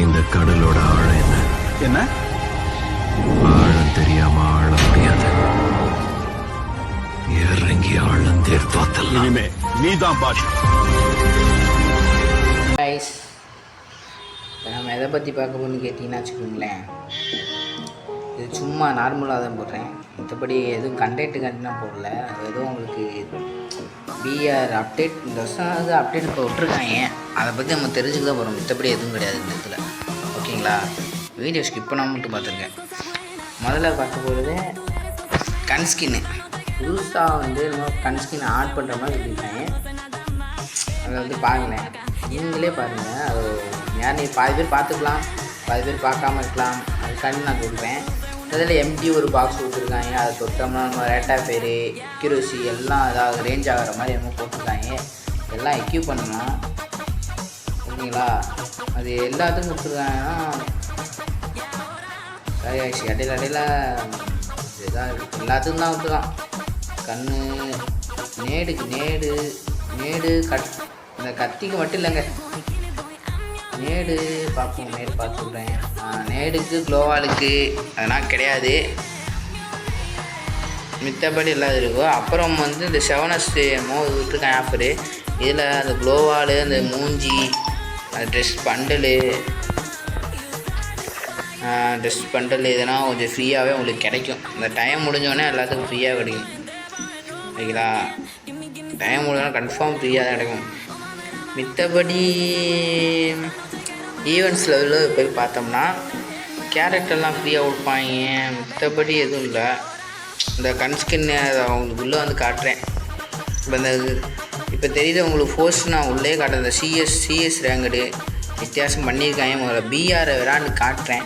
இந்த கடலோட ஆழம் என்ன? என்ன ஆழம் தெரியாம ஆழ முடியாது. இறங்கி ஆழம் தேர் பார்த்தலாம். இனிமே நீதான் பாஷா. கைஸ், இப்போ நம்ம எதை பற்றி பார்க்க போகணும்னு கேட்டிங்கன்னா வச்சுக்கோங்களேன், இது சும்மா நார்மலாக தான் போடுறேன். மற்றபடி எதுவும் கண்டென்ட்டுக்காண்டினா போடல. அது எதுவும் உங்களுக்கு பிஆர் அப்டேட் இந்த வருஷம் அது அப்டேட் இப்போ விட்ருக்காங்க, அதை பற்றி நம்ம தெரிஞ்சுக்க தான் போகிறோம். மற்றபடி எதுவும் கிடையாது இந்த இடத்துல. ஓகேங்களா? வீடியோ ஸ்கிப் பண்ணாமல் மட்டும் பார்த்துருங்க. முதல்ல பார்க்க போகிறது கன்ஸ்கின்னு. புதுசாக வந்து நம்ம கன்ஸ்கின் ஆட் பண்ணுற மாதிரி சொல்லியிருக்காங்க. அதை வந்து பாருங்களேன், நீங்களே பாருங்கள். அது யார் பாதி பேர் பார்த்துக்கலாம், பாதி பேர் பார்க்காம இருக்கலாம். அதுக்காண்டி நான் சொல்கிறேன். அதில் எம்டி ஒரு பாக்ஸ் கொடுத்துருக்காங்க. அதை தொட்டோம்னா நம்ம ரேட்டா பேர் அக்யூரசி எல்லாம் அதாவது ரேஞ்ச் ஆகிற மாதிரி என்னமோ போட்டிருக்காங்க. எல்லாம் எக்யூப் பண்ணலாம். ஓகேங்களா? அது எல்லாத்துக்கும் கொடுத்துருக்காங்கன்னா சரியாயிடுச்சு. இடையில இதாக எல்லாத்துக்கும் தான் கொடுத்துருக்கான். கண் நேடுக்கு நேடு இந்த கத்திக்கு மட்டும் இல்லைங்க, நேடு பார்ப்போம். நேடு பார்த்து சொல்கிறேன். நேடுக்கு க்ளோவாலுக்கு அதெல்லாம் கிடையாது, மித்தபடி எல்லாம் இருக்கும். அப்புறம் வந்து இந்த 7S விட்டுருக்கேன் ஆஃபரு. இதில் அந்த க்ளோவாலு, அந்த மூஞ்சி, ட்ரெஸ் பண்டலு இதெல்லாம் கொஞ்சம் ஃப்ரீயாகவே உங்களுக்கு கிடைக்கும். இந்த டைம் முடிஞ்சோடனே எல்லாத்துக்கும் ஃப்ரீயாக கிடைக்கும். ஓகேங்களா? டைம் முடிஞ்சோன்னா கன்ஃபார்ம் ஃப்ரீயாக தான் கிடைக்கும். மித்தபடி ஈவெண்ட்ஸ் லெவலில் போய் பார்த்தோம்னா கேரக்டர்லாம் ஃப்ரீயாக கொடுப்பாங்க. மித்தபடி எதுவும் இல்லை. இந்த கன்ஸ்கின் அவங்களுக்கு உள்ளே வந்து காட்டுறேன். இப்போ தெரியுது உங்களுக்கு ஃபோர்ஸ் நான் உள்ளே காட்டுறேன். இந்த சிஎஸ் ரேங்கடு வித்தியாசம் பண்ணியிருக்காங்க. முதல்ல பிஆரை விளாண்டு காட்டுறேன்,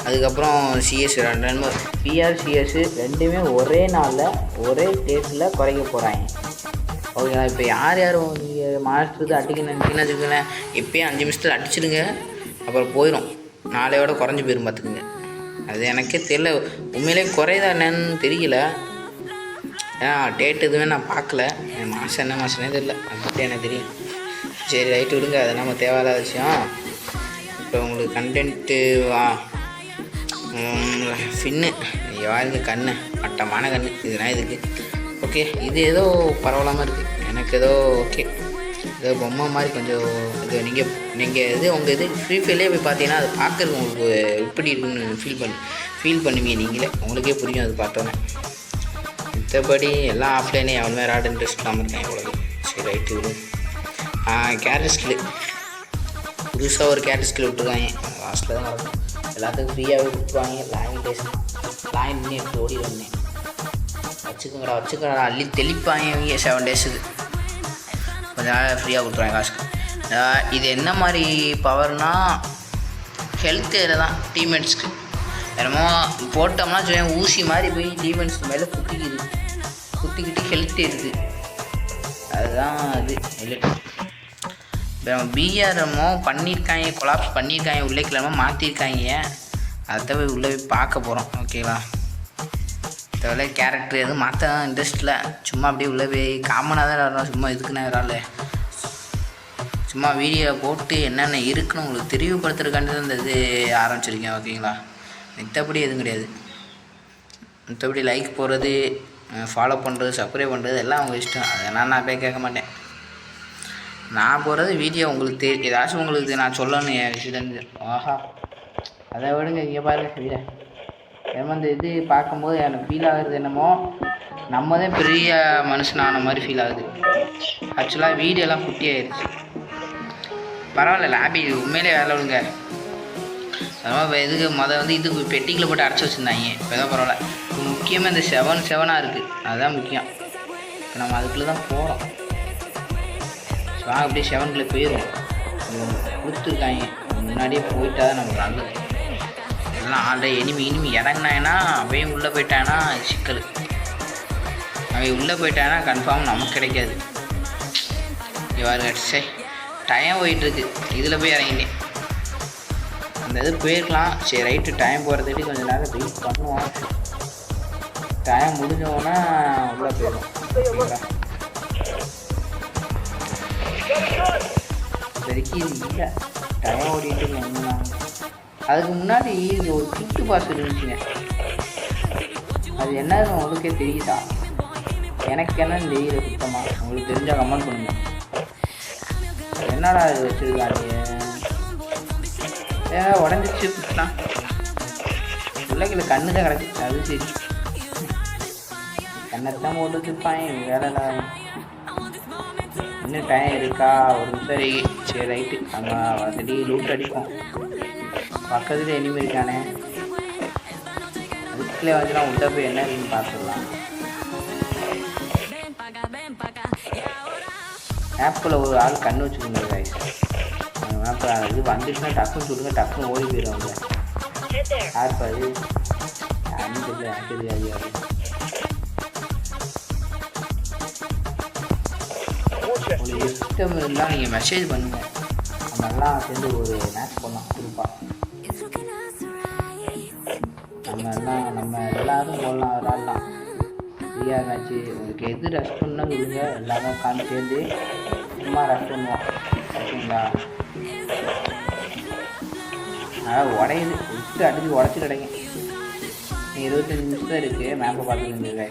அதுக்கப்புறம் சிஎஸ் விளாண்டு. பிஆர் சிஎஸ் ரெண்டுமே ஒரே நாளில் ஒரே டேட்டில் குறைக்க போகிறாங்க. ஓகேங்களா? இப்போ யார் நீங்கள் மாஸ்டருக்கு அடிக்கணும்னு வச்சுக்கோங்களேன், இப்போயே 5 நிமிஷத்தில் அடிச்சிடுங்க, அப்புறம் போயிடும். நாளையோட குறைஞ்சி போயிடும் பார்த்துக்குங்க. அது எனக்கே தெரியல, உண்மையிலே குறையுதா என்னன்னு தெரியல. ஏன்னா டேட் எதுவுமே நான் பார்க்கல. மாதம் என்ன மாதம்னே தெரியல, அதை பற்றி எனக்கு தெரியும். சரி ரைட்டு விடுங்க, அது நம்ம தேவையில்லாத விஷயம். இப்போ உங்களுக்கு கண்டென்ட்டு ஃபின்னு யாருக்கு கண்ணு மட்டமான கண்ணு இதுதான் இதுக்கு. ஓகே, இது ஏதோ பரவாயில்லாமல் இருக்குது. எனக்கு ஏதோ ஓகே, ஏதோ பொம்மை மாதிரி கொஞ்சம் இது. நீங்கள் இது உங்கள் இது ஃப்ரீ ஃபயர்லேயே போய் பார்த்தீங்கன்னா அது பார்க்குறது உங்களுக்கு எப்படி இருக்குன்னு ஃபீல் பண்ணுவீங்க. நீங்களே உங்களுக்கே புரியும் அது பார்த்தோன்னே. மற்றபடி எல்லாம் ஆஃப்லைனே எவ்வளோ ஆட் இன்ட்ரெஸ்ட் இல்லாமல் இருக்கேன் இவ்வளோ. சரி ரைட்டு விடும். கேரட் ஸ்கில்லு புதுசாக ஒரு கேரட் ஸ்கில் விட்டுருக்காங்க. லாஸ்ட்டில் தான் நடக்கும். எல்லாத்துக்கும் ஃப்ரீயாகவே கொடுத்துருவாங்க. லாயின் பண்ணி எடுத்து ஓடி வந்தேன். வச்சுக்கடா அள்ளி தெளிப்பாங்க இவங்க 7 டேஸுக்கு. கொஞ்சம் நாள் ஃப்ரீயாக கொடுத்துருவாங்க காசுக்கு. இது என்ன மாதிரி பவர்னால் ஹெல்த் இதில் தான் டீம்மேட்ஸ்க்கு. என்னமோ போட்டோம்னா ஊசி மாதிரி போய் டீம்மேட்ஸ் மேலே குத்திக்கிட்டு ஹெல்த் இருக்குது. அதுதான் இது இல்லை. இப்போ நம்ம பிஆர்எம்மோ பண்ணியிருக்காங்க, கொலாப்ஸ் பண்ணியிருக்காங்க, உள்ளே கிளம்ப மாற்றிருக்காங்க. அதை போய் உள்ளே போய் பார்க்க போகிறோம். ஓகேங்களா? தேவையில்ல கேரக்டர் எதுவும் மாற்ற இன்ட்ரெஸ்ட்டில், சும்மா அப்படியே உள்ளே போய் காமனாக தான் வரணும். சும்மா இதுக்குன்னு வரால, சும்மா வீடியோ போட்டு என்னென்ன இருக்குன்னு உங்களுக்கு தெளிவுபடுத்துறதுக்காண்டி தான் இந்த இது ஆரம்பிச்சிருக்கேன். ஓகேங்களா? மித்தபடி எதுவும் கிடையாது. மித்தபடி லைக் போடுறது, ஃபாலோ பண்ணுறது, சப்ஸ்கிரைப் பண்ணுறது எல்லாம் அவங்க இஷ்டம். அதெல்லாம் நான் போய் கேட்க மாட்டேன். நான் போடுறது வீடியோ உங்களுக்கு ஏதாச்சும் உங்களுக்கு நான் சொல்லணும் என் விஷயம். ஆஹா, அதை விடுங்க. இங்கே பாருங்க வீட ஏமா இந்த இது பார்க்கும்போது எனக்கு ஃபீல் ஆகுறது என்னமோ நம்ம தான் பெரிய மனுஷனான மாதிரி ஃபீல் ஆகுது. ஆக்சுவலாக வீடியோலாம் குட்டி ஆயிடுச்சு. பரவாயில்ல, லாபி உண்மையிலே வேலை விடுங்க. அதனால் இதுக்கு வந்து இதுக்கு பெட்டிக்கில் போட்டு அடைச்சி வச்சுருந்தாங்க. இப்போ தான் பரவாயில்ல. இப்போ முக்கியமாக இந்த 7 இருக்குது, அதுதான் முக்கியம். இப்போ நம்ம அதுக்குள்ளே தான் போகிறோம். அப்படியே 7 போயிடும். கொடுத்துருக்காங்க, முன்னாடியே போயிட்டா தான் நமக்கு நல்லது. எல்லாம் ஆல்ரெடி இனிமே இறங்கினாங்கன்னா அவையும் உள்ளே போயிட்டாங்கன்னா சிக்கல். அவை உள்ளே போயிட்டாங்கன்னா கன்ஃபார்ம் நமக்கு கிடைக்காது. இவ்வாறு சரி டைம் போயிட்டுருக்கு, இதில் போய் இறங்கிட்டேன். அந்த இது போயிருக்கலாம். சரி ரைட்டு, டைம் போகிறதுக்கு கொஞ்சம் நேரம் வெயிட் பண்ணுவோம். டைம் முடிஞ்சோன்னா உள்ளே போயிடும். ஓகேங்களா? இப்போதைக்கு இது இல்லை, டைம் ஓடிட்டு என்னன்னா அதுக்கு முன்னாடி இங்கே ஒரு கிஃப்ட் பாஸ் இருந்துச்சுங்க. அது என்னன்னு உங்களுக்கே தெரியுதா? எனக்கு என்னன்னு தெரியல சுத்தமாக. உங்களுக்கு தெரிஞ்சால் கமெண்ட் பண்ணுங்கள். என்னடா இது வச்சுருக்காங்க? ஏன் உடஞ்சிச்சு குட்டினா? பிள்ளைங்களுக்கு கண்ணு தான் கிடச்சிச்சு. அது சரி, கண்ணத்தான் போட்டு வச்சுருப்பாங்க. வேலை இன்னும் டைம் இருக்கா? ஒரு நிமிஷம். சரி ரைட்டு, நம்ம வசதி லூட் அடிப்போம். பக்கத்தில் எனிமி இருக்கானே, அதுக்குள்ளே வந்துலாம் உள்ள போய் என்ன இருக்குன்னு பார்த்துடலாம். மேப்பில் ஒரு ஆள் கண்ணு வச்சுக்கோங்க கைஸ். அந்த மேப்பில் இது வந்துச்சுன்னா டக்குன்னு சொல்லுங்க, டக்குன்னு ஓடி போயிடுவாங்க. யார் பாரு யாருன்னு தெரியல, எனக்கு தெரியாது யாரு. உங்களுக்கு இஷ்டம் இருந்தால் நீங்கள் மெசேஜ் பண்ணுங்கள், நம்மெல்லாம் சேர்ந்து ஒரு மேட்ச் பண்ணலாம் குறிப்பாக. நம்ம எல்லோரும் போடலாம், விளாட்லாம். ஃப்ரீயாக மேட்ச்சு. உங்களுக்கு எது ரஷ் பண்ணால் சொல்லுங்கள், எல்லாரும் உட்காந்து சேர்ந்து சும்மா ரஷ் பண்ணுவோம். ஓகேங்களா? அதனால் உடையுது, விட்டு அடிச்சு உடச்சி கிடைக்கும். 25 நிமிஷம் இருக்குது. மேப்பை பார்த்துருந்துருக்க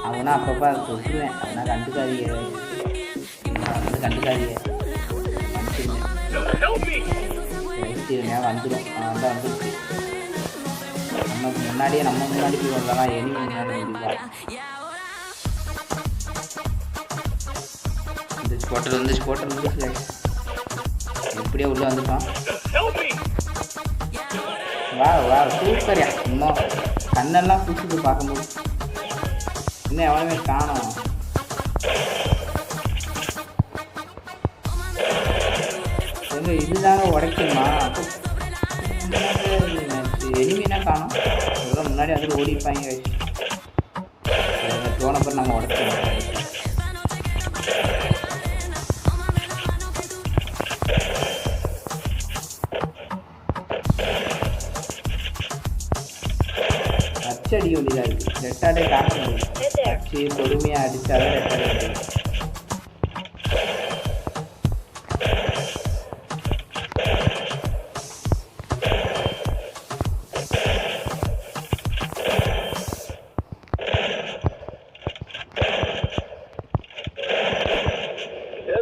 அவனா அப்பப்போ அதை சொல்லிடுவேன். அவனா கண்டுக்காதீங்க, வந்து கண்டுக்காதீங்க, மன்னிச்சிருங்க. வந்துடும், அவன் தான் வந்துருக்கு. நமக்கு முன்னாடியே நம்ம முன்னாடி போய் வரலாம். எலி முன்னாடி இந்த ஸ்போட்டர் வந்து எப்படியோ உள்ளே வந்துட்டான். வா சூப்பரியா. இன்னும் கண்ணெல்லாம் பூசிட்டு பார்க்கும்போது இன்னும் எவ்வளவுமே காணும். எங்க இதுதாங்க உடைக்குமா? எனிமினா காணும். இதெல்லாம் முன்னாடி வந்து ஓடிப்பாங்க. போனப்பறம் நம்ம உடைச்சோம். அடி ஒளிதாக இருக்குது. ரெட்டாடே காட்ட முடியும். அச்சு பொறுமையாக அடித்தாதான் ரெட்டாடே முடியும்.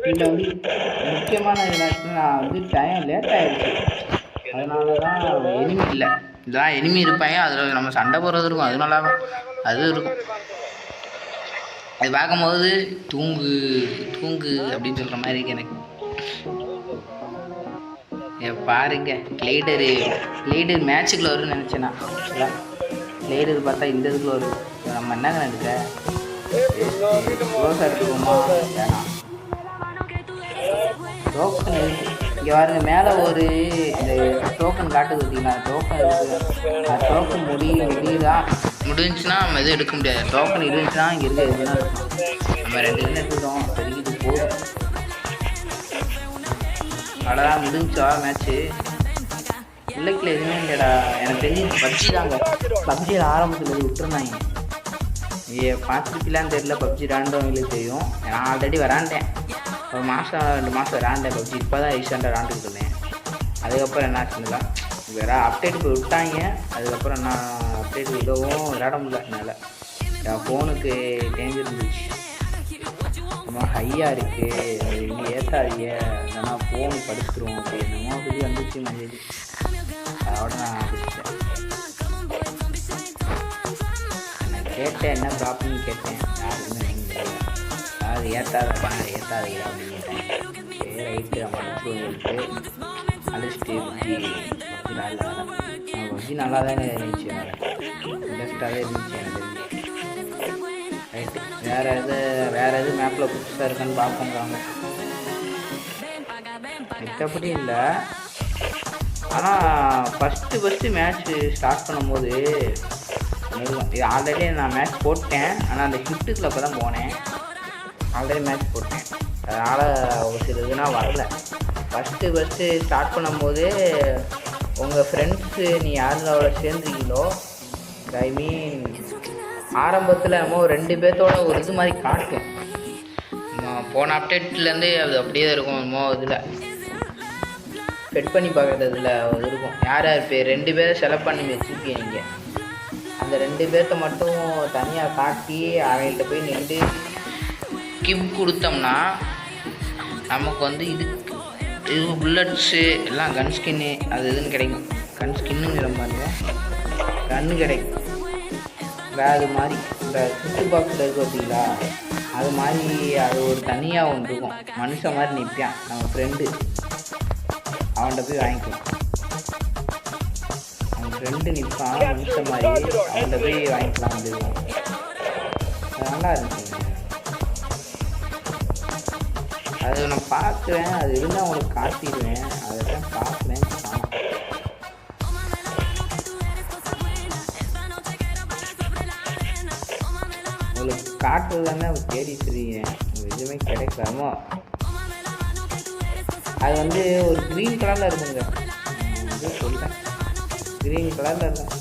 இதில் வந்து முக்கியமான நான் வந்து டைம் லேட் ஆகிடுச்சு. அதனால தான் எனிமி இல்லை. இதெல்லாம் எனிமி இருப்பாங்க, அதில் நம்ம சண்டை போடுறது இருக்கும். அது நல்லாயிருக்கும், அது இருக்கும். அது பார்க்கும்போது தூங்கு அப்படின்னு சொல்கிற மாதிரி இருக்கு எனக்கு. பாருங்க, கிளைடர் மேட்சுக்குள்ள வரும்னு நினச்சேன்னா கிளைடர் பார்த்தா இந்த இதுக்குள்ள வரும். நம்ம என்னங்க நினைக்க க்ளோஸாக இருக்குமா? வேணாம். டோக்கன் இருக்குது இங்கே பாருங்க. மேலே ஒரு இந்த டோக்கன் காட்டுது பார்த்தீங்களா? டோக்கன் இருக்குது. அது டோக்கன் முடிஞ்சுன்னா நம்ம எதுவும் எடுக்க முடியாது. டோக்கன் இருந்துச்சுன்னா இங்கே இருக்க எதுனா இருக்கும். நம்ம 2 இதுன்னு எடுத்துட்டோம். பெரிய இது போதும். அவ்வளோதான், முடிஞ்சா மேட்ச்சு. பிள்ளைக்கில் எதுவுமே இல்லைடா. எனக்கு தெரிஞ்சு பப்ஜி தாங்க. பப்ஜியில் ஆரம்பத்தில் விட்டுருந்தாங்க. பார்த்துருக்கலான்னு தெரியல. பப்ஜி விளாண்டவங்களுக்கு தெரியும். நான் ஆல்ரெடி விளாண்டேன். 1 மாதம் 2 மாதம் விளாண்டேன் பப்ஜி. இப்போ தான் ரீசெண்டாக விளாண்டுட்டு இருந்தேன். அதுக்கப்புறம் என்ன ஆச்சுங்களா, வேறு அப்டேட் போய் விட்டாங்க. அதுக்கப்புறம் நான் அப்டேட் விடவும் விளாட முடியல. என்னால் என் ஃபோனுக்கு டேஞ்சர் இருந்துச்சு. ரொம்ப ஹையாக இருக்குது, இங்கே ஏற்றாதீங்க, இல்லைன்னா ஃபோனு படுத்துரும் அப்படின்னமோ சொல்லி வந்துச்சு மெசேஜ். அதோட நான் அடிச்சிட்டேன். நான் கேட்டேன், என்ன ப்ராப்ளம்னு கேட்டேன். யாருமே அது ஏற்றாதப்பா, ஏற்றாதீங்க அப்படின்னு கேட்டேன். சரி ரைட்டு, நம்ம அடிச்சுட்டு பப்ஜி நல்லா தானே இருந்துச்சு. இன்ட்ரெஸ்டாகவே இருந்துச்சு எனக்கு தெரிஞ்சு. ரைட்டு, வேறு எது மேப்பில் புதுசாக இருக்கான்னு பார்ப்போங்கிறாங்க. மற்றபடி இல்லை. ஆனால் ஃபஸ்ட்டு மேட்ச்சு ஸ்டார்ட் பண்ணும்போது இது ஆல்ரெடி நான் மேட்ச் போட்டேன். ஆனால் அந்த ஹிட்டுக்குள்ள அப்போ தான் போனேன். ஆல்ரெடி மேட்ச் போட்டேன், அதனால் ஒரு சில இதுனா வரல. ஃபஸ்ட்டு ஸ்டார்ட் பண்ணும்போது உங்கள் ஃப்ரெண்ட்ஸு நீ யாரோட சேர்ந்துருக்கீங்களோ, ஐ மீன் ஆரம்பத்தில் நம்ம 2 பேர்த்தோட ஒரு இது மாதிரி காட்டும். போன அப்டேட்லேருந்து அது அப்படியே தான் இருக்கும். இதில் பெட் பண்ணி பார்க்குறதுல இருக்கும். யார் யார் பேர் 2 பேரை செலக்ட் பண்ணி வச்சுருக்கீங்க நீங்கள். அந்த 2 பேர்த்த மட்டும் தனியாக காட்டி அவங்கள்ட்ட போய் நின்று கிஃப்ட் கொடுத்தோம்னா நமக்கு வந்து இது புல்லட்ஸு எல்லாம் கன் ஸ்கின்னு அது இதுன்னு கிடைக்கும். கன் ஸ்கின்னுங்கிற மாதிரிங்க கன்று கிடைக்கும். அது மாதிரி இந்த சுட்டு பாக்ஸில் இருக்கு பார்த்தீங்களா, அது மாதிரி அது ஒரு தனியாக ஒன்று இருக்கும். மனுஷன் மாதிரி நிற்பான் நம்ம ஃப்ரெண்டு, அவன்கிட்ட போய் வாங்கிக்கலாம். அவன் ஃப்ரெண்டு நிற்பான் மனுஷன் மாதிரி, அவன்கிட்ட போய் வாங்கிக்கலாம். அது நல்லா இருந்துச்சு. அது நான் பார்க்குறேன், அது இருந்தால் அவங்களுக்கு காட்டிடுவேன். அதை தான் பார்க்குறேன். உங்களுக்கு காட்டுறது தானே தேடி தெரியுங்க, எதுவுமே கிடைக்காமோ. அது வந்து ஒரு க்ரீன் கலரில் இருக்குங்க, வந்து சொல்லிட்டேன் க்ரீன் கலரில் இருக்கும்.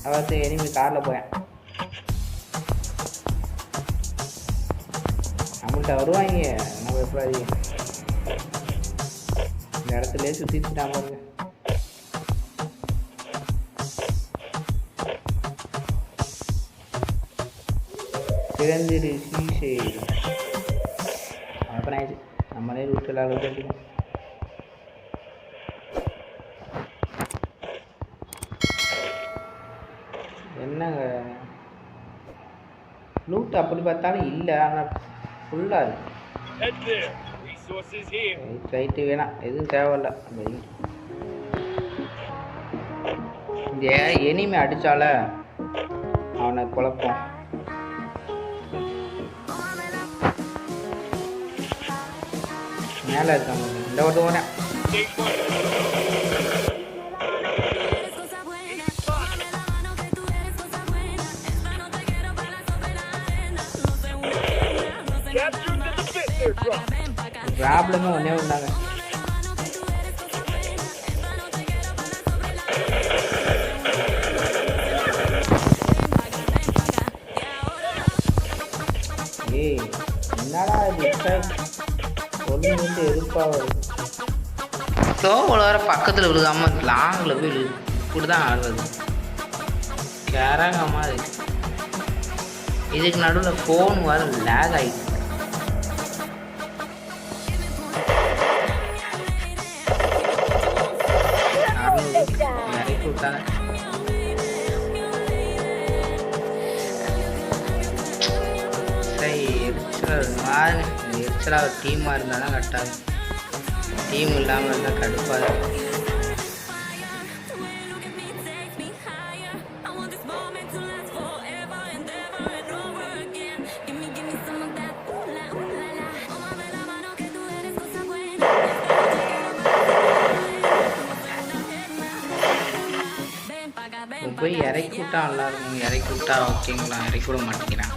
அதாவது எனிமி காரில் போகிறேன், நம்மள்கிட்ட வருவாங்க. நம்ம எப்படி இந்த இடத்துலேயே சுற்றிட்டுட்டான் பாருங்க. திறந்திரு சீசே அப்புறம் ஆயிடுச்சு. நம்மளே ரூட்டில் அளவுக்கு என்னங்க லூட் அப்படி பார்த்தாலும் இல்லை, ஆனால் ஃபுல்லாக இருக்கு. ரைட்டு வேணாம், எதுவும் தேவையில்ல. இந்த எனிமே அடித்தால அவனை குழப்பம். மேலே இருக்காங்க இந்த ஒரு ஓனேன். ப்ராப்ளமே ஒன்றே உண்டாங்க. ஏய் என்னடா இது ஒன்று வந்து எதிர்ப்பாக ஸ்லோவில் வர பக்கத்தில் விழுகாமல் லாங்கில் போய் இப்படி தான் ஆடுறது. கேரங்கமாக இருக்கு. இதுக்கு நடுவில் ஃபோன் வர லேக் ஆகிடுச்சு. இறக்கி விட்டாங்க. சரி எரிச்சலாக டீமாக இருந்தால் தான் கரெக்டாக. டீம் இல்லாமல் இருந்தால் கடுப்பாக. போய் இறக்கி விட்டா நல்லா இருக்கும். இறக்கி விட்டா ஓகேங்களா, இறக்கி விட மாட்டேங்கிறான்.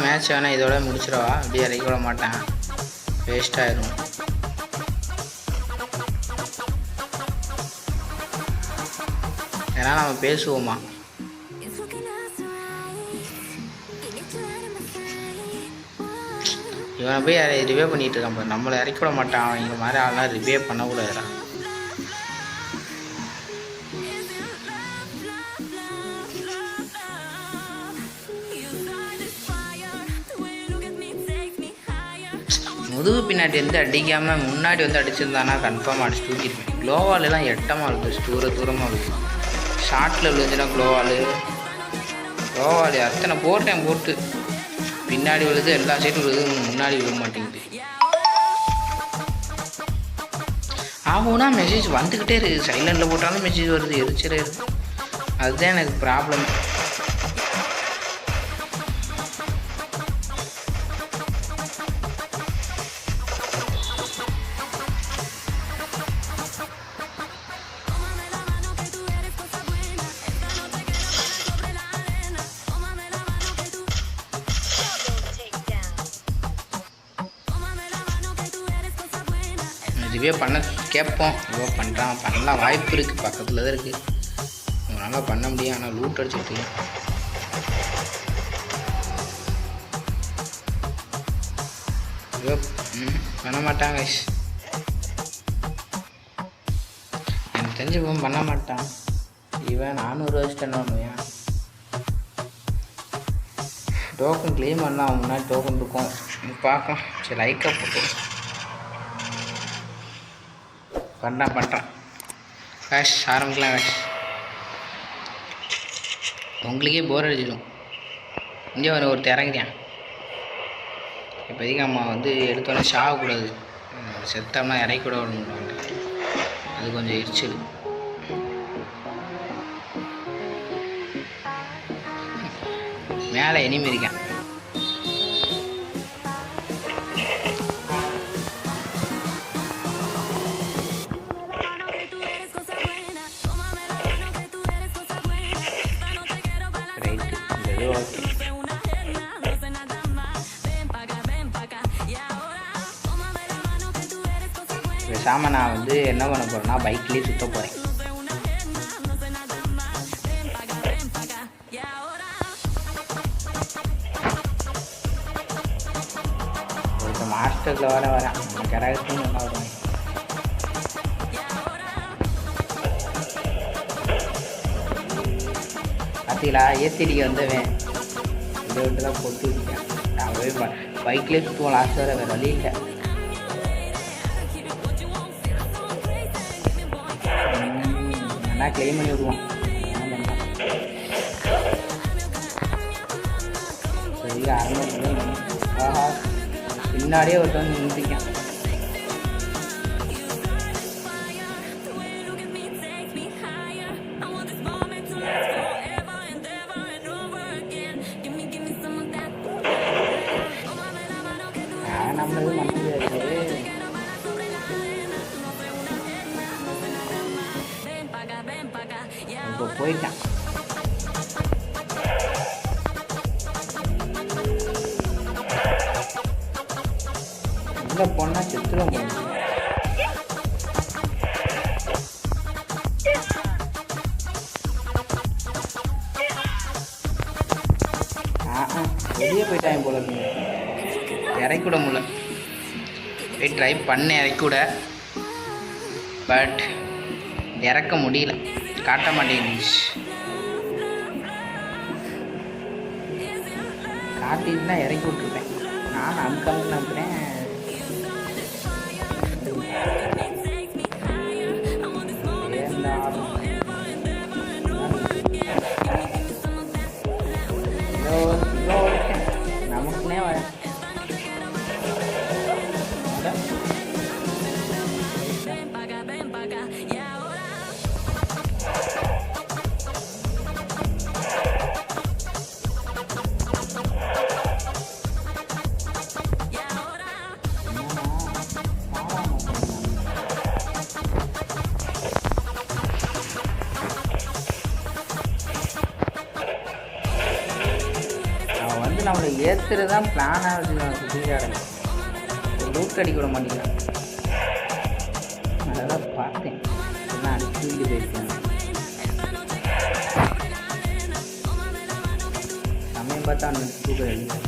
மேட்ச் வேணால் இதோட முடிச்சிடவா, அப்படியே இறக்கி விட மாட்டேன், வேஸ்ட் ஆயிடும். ஏன்னா நம்ம பேசுவோமா. இவனை போய் ரிவே பண்ணிகிட்டு இருக்கான் பாரு, நம்மளை இறக்கி விட மாட்டான். இங்கே மாதிரி ஆள்லாம் ரிவே பண்ணக்கூடாதுடா. முதுகு பின்னாடி வந்து அடிக்காமல் முன்னாடி வந்து அடிச்சிருந்தானா கன்ஃபார்மாக அடிச்சு தூக்கிருப்பேன். க்ளோவாலெலாம் எட்டமாக இருக்குது, தூரமாக இருக்குது. ஷார்ட்டில் விழுந்துன்னா க்ளோவாலு அத்தனை போட்டேன். போட்டு பின்னாடி விழுது, எல்லா சைடும் விழுது, முன்னாடி விழ மாட்டேங்குது. ஆகும்னா மெசேஜ் வந்துக்கிட்டே இருக்குது. சைலண்டில் போட்டாலும் மெசேஜ் வருது, எரிச்சலே இருக்குது. அதுதான் எனக்கு ப்ராப்ளம். ரிவே பண்ண கேட்போம், ரிவே பண்ணுறான், பண்ணலாம் வாய்ப்பு இருக்குது, பக்கத்தில் தான் இருக்குது, உங்களால் பண்ண முடியும். ஆனால் லூட் அடிச்சுட்டு ஐயோ பண்ண மாட்டாங்க guys. எனக்கு தெரிஞ்சு இவன் பண்ண மாட்டான். இவன் 400 வச்சுட்டேன்னு பண்ணுவேன். டோக்கன் க்ளைம் பண்ணலாம், அவன் முன்னாடி டோக்கன் இருக்கும் பார்க்கலாம். சரி லைக்காக போட்டு பண்ணுறான் கேஷ் ஆரம்பிக்கலாம். கேஷ் உங்களுக்கே போர் அடிச்சிடும். இங்கே ஒருத்தர் இறங்குறியான். இப்போதைக்கு நம்ம வந்து எடுத்தோன்னே சாகக்கூடாது, செத்தோம்னா இறக்கூட விடணும். அது கொஞ்சம் எரிச்சல். மேலே இனிமே இருக்கேன். ரைட்டு இந்த இது ஓகே. பேசாமல் நான் வந்து என்ன பண்ண போகிறேன்னா பைக்லேயே சுற்ற போகிறேன். ஒருத்தர் மாஸ்டரில் வரேன் நம்ம கராகத்துன்னு நல்லா வருவேன். பார்த்தீங்களா ஏசிடிக்கு வந்தவன் இதை விட்டு தான் போட்டு வச்சுட்டேன். நான் போய் பைக்லேயே சுற்றுவோம் லாஸ்ட் வர வேறு வழி இல்லை. நல்லா கிளைம் பண்ணி விடுவான். சரி 600 ஆஹா பின்னாடியே ஒருத்தவங்க நின்றுருக்கேன். நம்மளது பண்ண முடியாது. இப்போ போயிட்டான். உள்ள போனால் செத்துடும் போது. வெளியே போயிட்டாங்க போல இறக்கூட முடியல. போய் ட்ரை பண்ண இறக்கூட பட் இறக்க முடியல, காட்ட மாட்டேங்குது. காட்டிட்டுனா இறக்கி விட்டுருப்பேன். நான் அமுக்காமல் நம்புகிறேன். நமக்குனே வர நம்மளை ஏற்றுறது தான் பிளானாக வச்சுருக்காங்க. சுற்றிக்காரன் லூட் அடிக்க விட மாட்டேங்கிறான். அதெல்லாம் பார்த்தேன். எல்லாம் அடிச்சுட்டு போயிருக்காங்க. சமயம் பார்த்தா அந்த தூக்க அடிக்க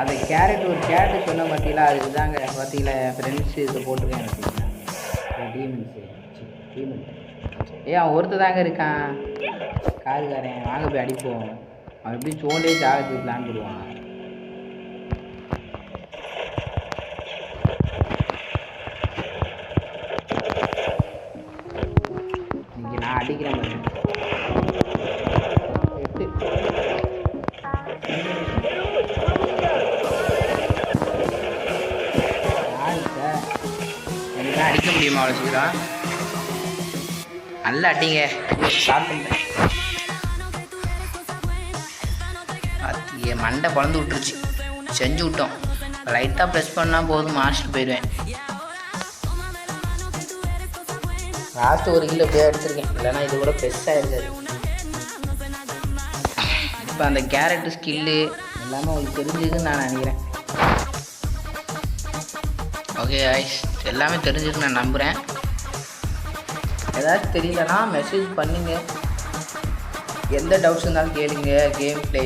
அந்த கேரட் ஒரு கேரட்டு சொன்ன பார்த்தீங்களா, அது இதாங்க பார்த்தீங்களா ஃப்ரெண்ட்ஸு இதை போட்டிருக்கேன். பார்த்தீங்களா டீமன்ஸு டீமன் அவன் ஒருத்தர் தாங்க இருக்கான் காருக்காரன். வாங்க போய் அடிப்போம். அவன் எப்படி சோண்டே ஜாகத்துக்கு பிளான் போடுவான். இன்னைக்கு நான் அடிக்கிறேன் பாருங்க. அடிக்க முடியுமா அவ்வளோ சீக்கிரம்? நல்லா அடிங்க. ஸ்டார்ட் பண்ணிட்டேன். மண்டை குழந்து விட்டுருச்சு. செஞ்சு விட்டோம். லைட்டாக ப்ரெஸ் பண்ணால் போதும், மாஸ்டர் போயிடுவேன். லாஸ்ட்டு 1 கிலோ எப்படியா எடுத்துருக்கேன், இல்லைன்னா இது கூட பெருசாக இருக்காது. இப்போ அந்த கேரட்டு ஸ்கில்லு எல்லாமே உங்களுக்கு தெரிஞ்சுதுன்னு நான் நினைக்கிறேன். ஓகே guys, எல்லாமே தெரிஞ்சுட்டு நான் நம்புகிறேன். ஏதாச்சும் தெரியலனா மெசேஜ் பண்ணுங்க. எந்த டவுட்ஸ் இருந்தாலும் கேளுங்க. கேம் ப்ளே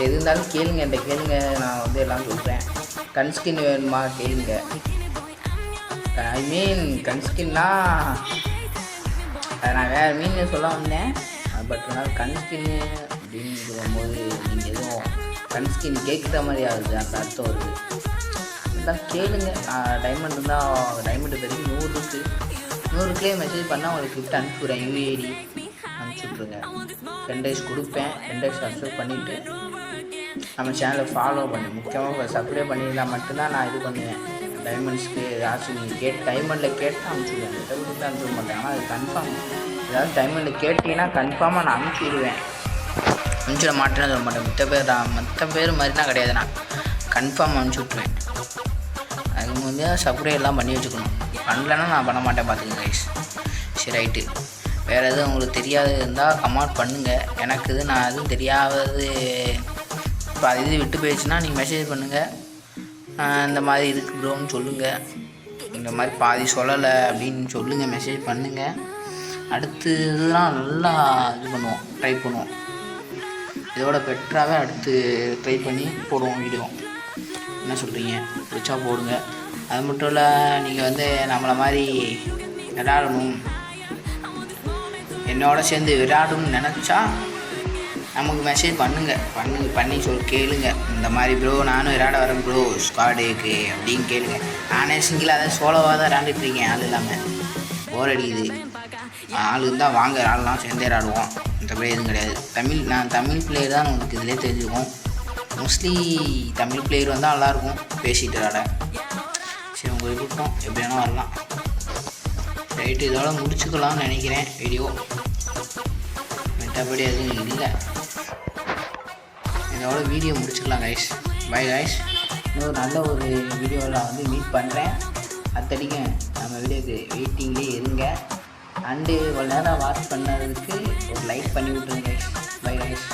எது இருந்தாலும் கேளுங்க, என்கிட்ட கேளுங்க. நான் வந்து எல்லாம் சொல்கிறேன். கன்ஸ்கின் வேணுமா கேளுங்க. ஐ மீன் கன்ஸ்கின்னா நான் வேறு மீன் சொல்ல வந்தேன். பட் நான் கன்ஸ்கின்னு அப்படின்னு சொல்லும்போது நீங்கள் எதுவும் கன்ஸ்கின் கேட்குற மாதிரி ஆகுது, அந்த அர்த்தம் வருது. இருந்தாலும் கேளுங்க. டைமண்ட் இருந்தால் டைமண்ட் வரைக்கும் 100 இருக்குது. 100க்குள்ளே மெசேஜ் பண்ணால் உங்களுக்கு கிஃப்ட் அனுப்பிவிட்றேன். யூஏடி அனுப்பிச்சி விட்ருங்க. 10 days கொடுப்பேன். 10 days சப்ஸ்கிரைப் பண்ணிவிட்டு நம்ம சேனலை ஃபாலோ பண்ணி முக்கியமாக சப்ஸ்கிரைப் பண்ணியிருந்தால் மட்டும்தான் நான் இது பண்ணுவேன். டைமண்ட்ஸ்க்கு ஏதாச்சும் நீங்கள் டைமண்டில் கேட்டு அனுப்பிச்சுடுவேன். விட்டு அனுப்பிட மாட்டேன். ஆனால் அது கன்ஃபார்ம் ஏதாவது டைமண்டில் கேட்டிங்கன்னா கன்ஃபார்மாக நான் அனுப்பிடுவேன். அனுப்பிச்சிட மாட்டேன்னு சொல்ல மாட்டேன். மற்ற பேர் மாதிரினா கிடையாது. நான் கன்ஃபார்ம் அனுப்பிச்சி விட்ருவேன். அதுக்கு வந்து சப்ஸ்கிரைப் எல்லாம் பண்ணி வச்சுக்கணும். பண்ணலன்னா நான் பண்ண மாட்டேன், பார்த்துங்க கைஸ். சரி ரைட்டு. வேறு எதுவும் உங்களுக்கு தெரியாது இருந்தால் கமெண்ட் பண்ணுங்கள். எனக்கு இது நான் எதுவும் தெரியாதது இப்போ அது இது விட்டு போயிடுச்சுன்னா நீங்கள் மெசேஜ் பண்ணுங்கள். இந்த மாதிரி இருக்குது ப்ரோன்னு சொல்லுங்கள். இந்த மாதிரி பாதி சொல்லலை அப்படின்னு சொல்லுங்கள், மெசேஜ் பண்ணுங்கள். அடுத்து இதெல்லாம் நல்லா இது பண்ணுவோம், ட்ரை பண்ணுவோம். இதோட பெட்டராகவே அடுத்து ட்ரை பண்ணி போடுவோம் வீடியோ. என்ன சொல்கிறீங்க? பிடிச்சா போடுங்க. அது மட்டும் இல்லை, நீங்கள் வந்து நம்மளை மாதிரி விளையாடணும், என்னோட சேர்ந்து விளையாடணும்னு நினச்சா நமக்கு மெசேஜ் பண்ணி கேளுங்க. இந்த மாதிரி ப்ரோ நானும் விளையாட வரேன் ப்ரோ ஸ்குவாடுக்கு அப்படின்னு கேளுங்க. நானே சிங்கிளாக தான் சோலோவாக தான் விளையாண்டுட்ருக்கேன். ஆள் இல்லாமல் போர் அடிக்குது. ஆள் இருந்தால் வாங்க ஆள்லாம் சேர்ந்தே விளையாடுவோம். மற்றபடி எதுவும் கிடையாது. நான் தமிழ் பிளேயர் தான் உங்களுக்கு இதிலே தெரிஞ்சுக்கும். மோஸ்ட்லி தமிழ் பிளேயர் வந்தால் நல்லாயிருக்கும் பேசிட்டு விளையாட. சரி, உங்களுக்கு விட்டோம், எப்படி வேணால் வரலாம். ரைட்டு, இதோட முடிச்சுக்கலாம்னு நினைக்கிறேன் வீடியோ. மற்றபடி எதுவும் இல்லை. இதோட வீடியோ முடிச்சுக்கலாம் கைஸ். Bye guys. இன்னொரு நல்ல ஒரு வீடியோவில் வந்து மீட் பண்ணுறேன். அத்தடிக்கும் நம்ம வீடியோக்கு வெயிட்டிங்லேயே இருங்க. அண்டு இவ்வளோ நேரம் வாட்ச் பண்ணதுக்கு ஒரு லைக் பண்ணி விட்ருங்க கைஸ். Bye guys.